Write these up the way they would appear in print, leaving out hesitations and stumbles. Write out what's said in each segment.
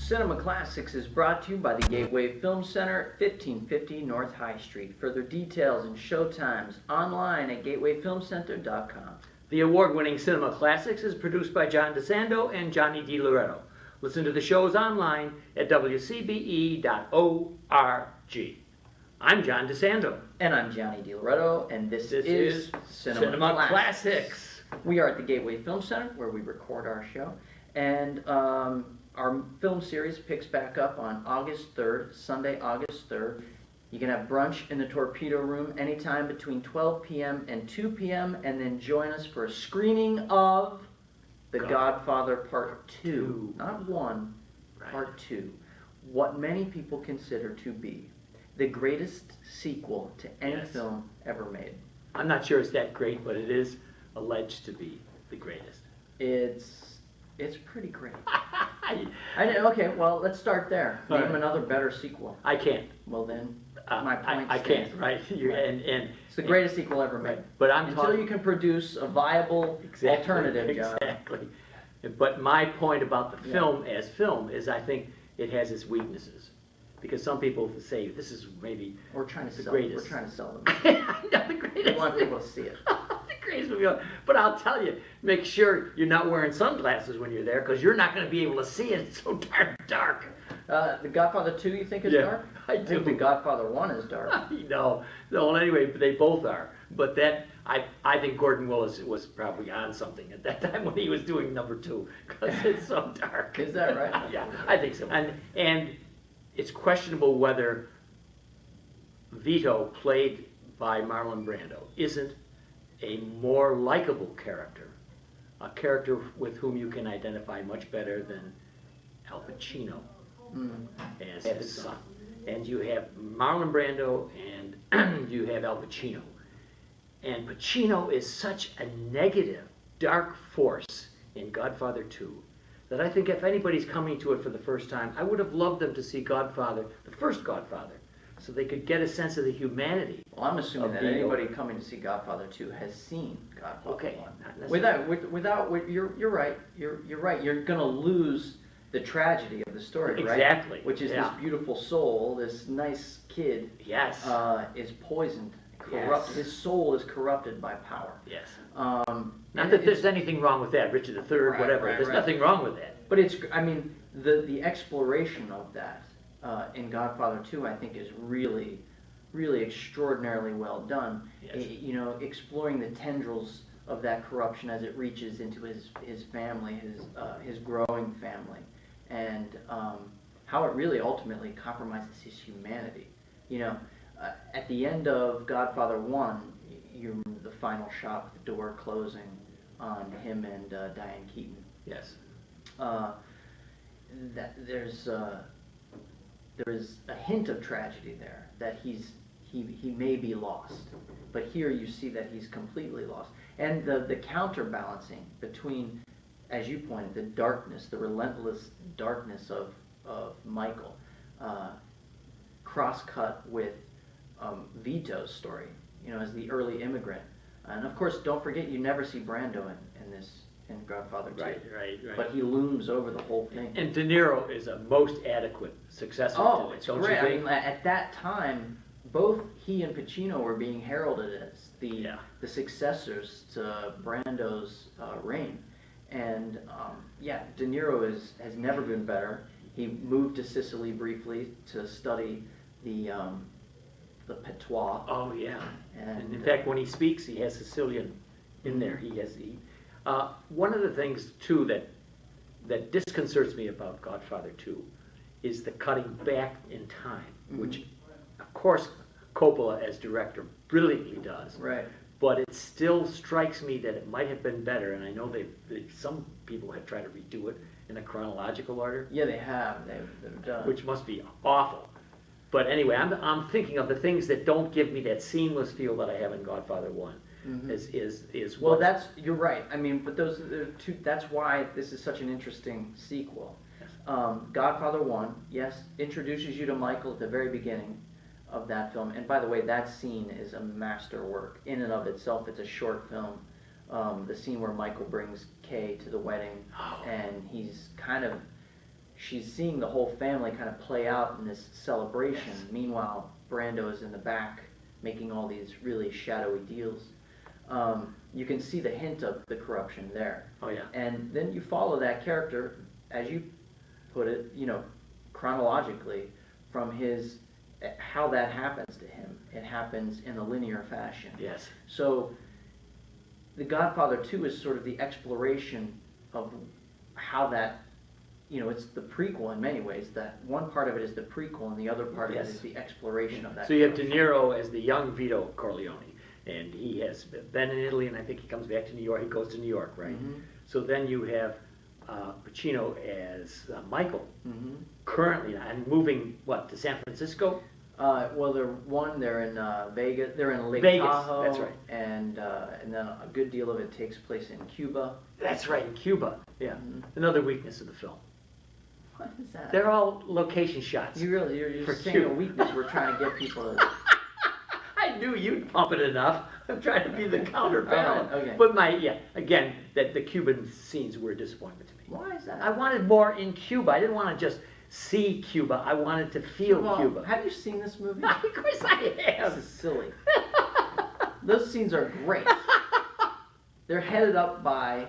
Cinema Classics is brought to you by the Gateway Film Center, 1550 North High Street. Further details and showtimes online at gatewayfilmcenter.com. The award-winning Cinema Classics is produced by John DeSando and Johnny DiLoretto. Listen to the shows online at WCBE.org. I'm John DeSando. And I'm Johnny DiLoretto, and this is Cinema Classics. We are at the Gateway Film Center, where we record our show. And our film series picks back up on August 3rd, Sunday, August 3rd. You can have brunch in the Torpedo Room anytime between 12 p.m. and 2 p.m. and then join us for a screening of The Godfather Part 2. Not 1, Right. Part 2. What many people consider to be the greatest sequel to any film ever made. I'm not sure it's that great, but it is alleged to be the greatest. It's pretty great. Okay, well, let's start there. All Name right. another better sequel. I can't. Well, then, my point I can't, stands. right? Right. It's the greatest sequel ever made. Right. But I'm Until talking, you can produce a viable alternative, John. Exactly. But my point about the film as film is I think it has its weaknesses. Because some people say this is maybe We're trying to the sell greatest. We're trying to sell them. Not the greatest. We want people to see it. The greatest movie. But I'll tell you, make sure you're not wearing sunglasses when you're there, because you're not going to be able to see it. It's so dark. The Godfather 2, you think is dark? I think do. The Godfather 1 is dark. No. Well, anyway, they both are. But that I think Gordon Willis was probably on something at that time when he was doing number 2, because it's so dark. Is that right? Yeah, I think so. And it's questionable whether Vito, played by Marlon Brando, isn't a more likable character, a character with whom you can identify much better than Al Pacino as his son. And you have Marlon Brando and you have Al Pacino. And Pacino is such a negative, dark force in Godfather 2 that I think if anybody's coming to it for the first time, I would have loved them to see Godfather, the first Godfather, so they could get a sense of the humanity. Well, I'm assuming that Vito. anybody coming to see Godfather 2 has seen Godfather 1. Not necessarily. You're right. You're right. You're going to lose the tragedy of the story, right? Exactly. Which is this beautiful soul, this nice kid, Yes. is poisoned, Yes. His soul is corrupted by power. Yes. Not Not that there's anything wrong with that, Richard III, whatever. There's nothing wrong with that. But the exploration of that in Godfather 2, I think, is really, really extraordinarily well done. Yes. Exploring the tendrils of that corruption as it reaches into his family, his growing family, and how it really ultimately compromises his humanity. At the end of Godfather 1, the final shot with the door closing on him and Diane Keaton. Yes. That there is a hint of tragedy there, that he may be lost, but here you see that he's completely lost, and the counterbalancing between, as you pointed, the darkness, the relentless darkness of Michael, cross-cut with Vito's story, as the early immigrant, and of course, don't forget, you never see Brando in Godfather 2. Right. But he looms over the whole thing. And De Niro is a most adequate successor to it, it's don't great. you think? At that time, both he and Pacino were being heralded as the successors to Brando's reign. And De Niro has never been better. He moved to Sicily briefly to study the patois. Oh, yeah. And in fact, when he speaks, he has Sicilian in there. One of the things, too, that disconcerts me about Godfather 2 is the cutting back in time, which, of course, Coppola, as director, brilliantly does. Right. But it still strikes me that it might have been better, and I know some people have tried to redo it in a chronological order. Yeah, they have. They've done. Which must be awful. But anyway, I'm thinking of the things that don't give me that seamless feel that I have in Godfather 1. Well, you're right. But those are two. That's why this is such an interesting sequel. Godfather 1, yes, introduces you to Michael at the very beginning of that film. And by the way, that scene is a masterwork in and of itself. It's a short film. The scene where Michael brings Kay to the wedding, and he's kind of she's seeing the whole family kind of play out in this celebration. Yes. Meanwhile, Brando is in the back making all these really shadowy deals. You can see the hint of the corruption there. Oh yeah. And then you follow that character, as you put it, chronologically, from how that happens to him. It happens in a linear fashion. Yes. So, The Godfather 2 is sort of the exploration of how that, it's the prequel in many ways. That one part of it is the prequel, and the other part of it is the exploration of that. So you have De Niro as the young Vito Corleone, and he has been in Italy, and I think he comes back to New York. He goes to New York, right? Mm-hmm. So then you have Pacino as Michael, Mm-hmm. currently, and moving, to San Francisco? Well, they're in Vegas. They're in Lake Vegas, Tahoe. that's right. And then a good deal of it takes place in Cuba. That's right, in Cuba. Yeah, Mhm. another weakness of the film. What is that? They're all location shots. You're for saying a Cuba. weakness. We're trying to get people to. I knew you'd pump it enough. I'm trying to be the counterbalance. All right, okay. But again, that the Cuban scenes were a disappointment to me. Why is that? I wanted more in Cuba. I didn't want to just see Cuba. I wanted to feel Well, Cuba. Have you seen this movie? Of course I This have. is silly. Those scenes are great. They're headed up by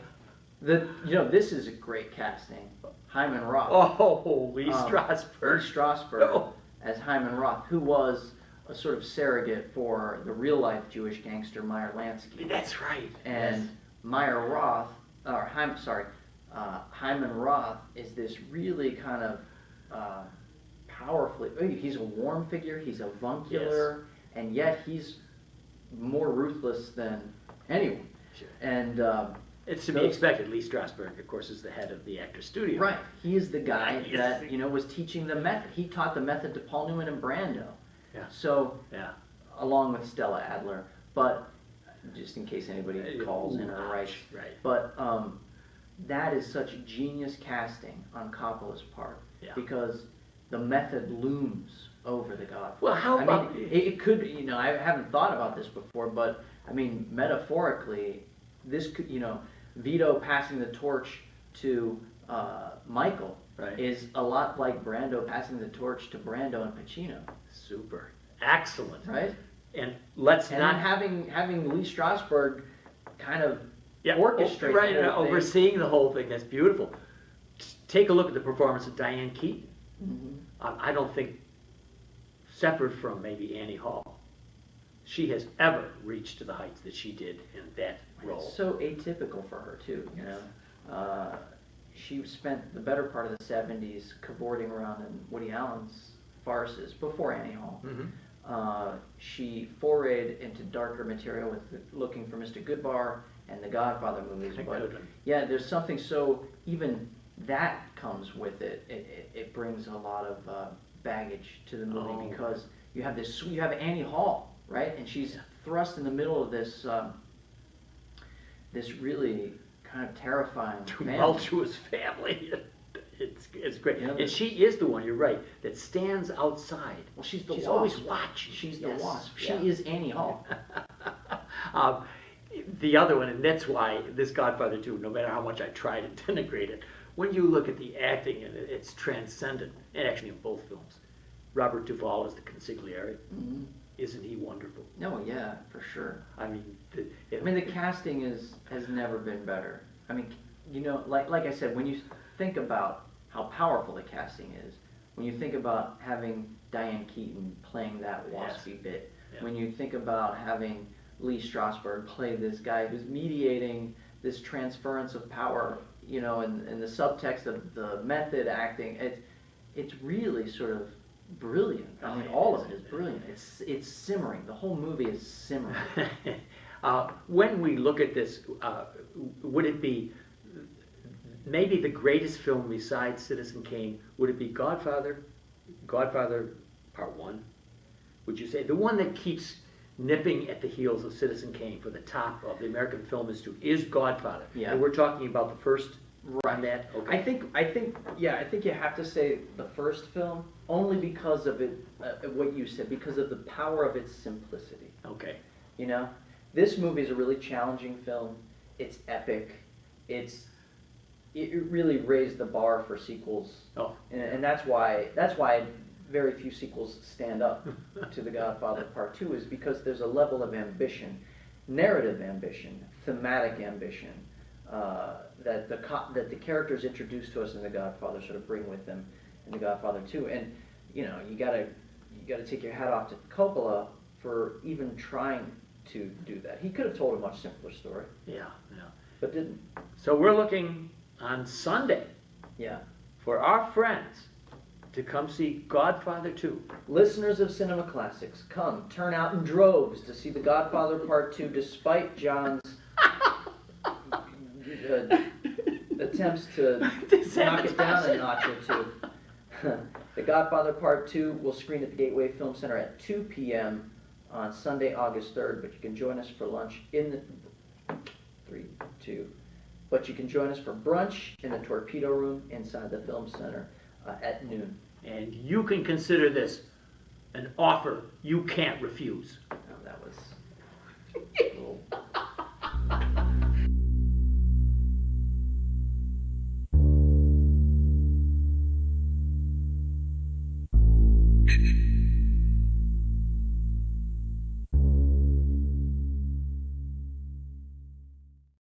this is a great casting. Hyman Roth. Oh, Lee Lee Strasberg. Strasberg Oh. as Hyman Roth, who was a sort of surrogate for the real-life Jewish gangster Meyer Lansky. That's right. And Hyman Roth is this really kind of powerfully. He's a warm figure. He's avuncular, and yet he's more ruthless than anyone. Sure. And It's to be expected. Lee Strasberg, of course, is the head of the Actors Studio. right, he is the guy Yes. that was teaching the method. He taught the method to Paul Newman and Brando. Yeah. So, Yeah. along with Stella Adler, but just in case anybody calls in or writes. Right. But that is such genius casting on Coppola's part, Yeah. because the method looms over the Godfather. Well, how about- I mean, it could, I haven't thought about this before, but I mean, metaphorically, this could, Vito passing the torch to Michael Right. is a lot like Brando passing the torch to Brando and Pacino, Super. Excellent. right? And let's And not then having Lee Strasberg kind of Yeah, orchestrate right, the whole thing. overseeing the whole thing. That's beautiful. Take a look at the performance of Diane Keaton. Mhm. I don't think, separate from maybe Annie Hall, she has ever reached to the heights that she did in that role. It's so atypical for her too, She spent the better part of the 70s cavorting around in Woody Allen's farces before Annie Hall. Mhm. She forayed into darker material with Looking for Mr. Goodbar and the Godfather movies. I But couldn't. yeah, there's something so, even that comes with it. It brings a lot of baggage to the movie, Oh. because you have Annie Hall, right? And she's thrust in the middle of this really kind of terrifying family. Tumultuous family. It's great. Yeah, And she is the one, you're right, that stands outside. Well, she's the She's wasp. always watching. She's the Yes, wasp. yeah. She is Annie Hall. The other one, and that's why this Godfather 2, no matter how much I try to denigrate it, when you look at the acting in it, it's transcendent, and actually in both films. Robert Duvall is the consigliere. Mhm. Isn't he wonderful? No, yeah, for sure. I mean, The casting has never been better. I mean, like I said, when you think about how powerful the casting is, when you think about having Diane Keaton playing that waspy bit, Yeah. when you think about having Lee Strasberg play this guy who's mediating this transference of power, and the subtext of the method acting, it's really sort of brilliant. I mean, all of it is brilliant. It's simmering. The whole movie is simmering. when we look at this, would it be maybe the greatest film besides Citizen Kane? Would it be Godfather Part 1? Would you say the one that keeps nipping at the heels of Citizen Kane for the top of the American film industry is Godfather? Yeah. And we're talking about the first Right. on that. Okay. I think you have to say the first film only because of it, what you said, because of the power of its simplicity. Okay. This movie is a really challenging film. It's epic. It's it really raised the bar for sequels. Oh. And that's why very few sequels stand up to The Godfather Part 2, is because there's a level of ambition, narrative ambition, thematic ambition, that the characters introduced to us in The Godfather sort of bring with them in The Godfather 2. And you know, you gotta take your hat off to Coppola for even trying to do that. He could have told a much simpler story, Yeah. but didn't. So we're looking on Sunday Yeah. for our friends to come see Godfather 2. Listeners of Cinema Classics, come, turn out in droves to see The Godfather Part 2, despite John's attempts to knock it down a notch or two. The Godfather Part 2 will screen at the Gateway Film Center at 2 p.m. on Sunday, August 3rd, but you can join us for lunch in the... 3, 2... But you can join us for brunch in the Torpedo Room inside the Film Center at noon. And you can consider this an offer you can't refuse. Now that was a little... you